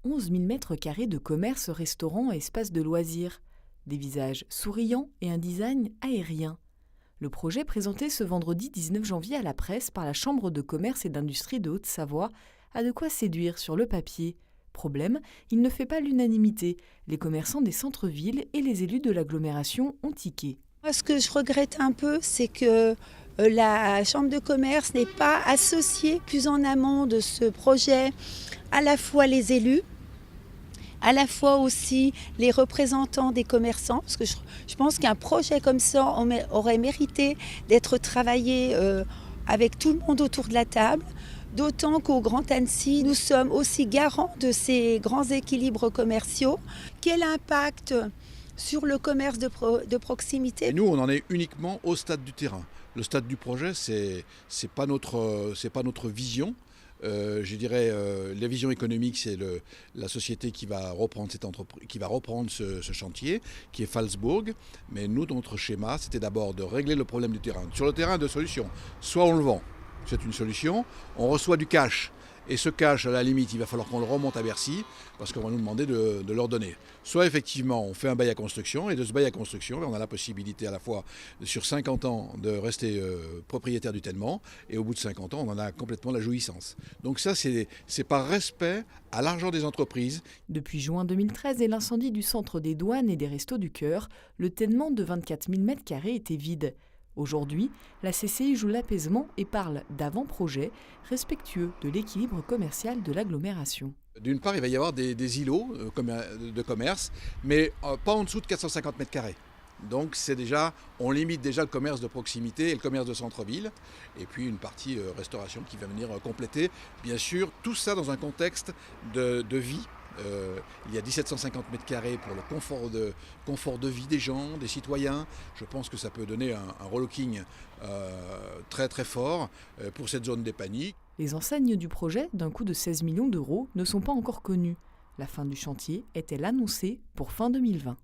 11 000 mètres carrés de commerce, restaurants et espaces de loisirs. Des visages souriants et un design aérien. Le projet présenté ce vendredi 19 janvier à la presse par la Chambre de commerce et d'industrie de Haute-Savoie a de quoi séduire sur le papier. Problème, il ne fait pas l'unanimité. Les commerçants des centres-villes et les élus de l'agglomération ont tiqué. Moi, ce que je regrette un peu, c'est que la Chambre de commerce n'est pas associée plus en amont de ce projet, à la fois les élus, à la fois aussi les représentants des commerçants, parce que je pense qu'un projet comme ça aurait mérité d'être travaillé avec tout le monde autour de la table, d'autant qu'au Grand Annecy, nous sommes aussi garants de ces grands équilibres commerciaux. Quel impact sur le commerce de proximité? Et nous, on en est uniquement au stade du terrain. Le stade du projet, c'est pas notre vision. Je dirais, la vision économique, c'est la société qui va reprendre ce chantier, qui est Phalsbourg. Mais nous, notre schéma, c'était d'abord de régler le problème du terrain. Sur le terrain, deux solutions. Soit on le vend, c'est une solution. On reçoit du cash. Et ce cash, à la limite, il va falloir qu'on le remonte à Bercy, parce qu'on va nous demander de leur donner. Soit effectivement, on fait un bail à construction, et de ce bail à construction, on a la possibilité à la fois, sur 50 ans, de rester propriétaire du tellement, et au bout de 50 ans, on en a complètement la jouissance. Donc ça, c'est par respect à l'argent des entreprises. Depuis juin 2013 et l'incendie du centre des douanes et des Restos du Cœur, le tellement de 24 000 m² était vide. Aujourd'hui, la CCI joue l'apaisement et parle d'avant-projet respectueux de l'équilibre commercial de l'agglomération. D'une part, il va y avoir des îlots de commerce, mais pas en dessous de 450 m². Donc c'est déjà, on limite déjà le commerce de proximité et le commerce de centre-ville, et puis une partie restauration qui va venir compléter, bien sûr, tout ça dans un contexte de vie. Il y a 1750 m² pour le confort de vie des gens, des citoyens. Je pense que ça peut donner un relooking très très fort pour cette zone d'Épagny. Les enseignes du projet, d'un coût de 16 millions d'euros, ne sont pas encore connues. La fin du chantier est-elle annoncée pour fin 2020 ?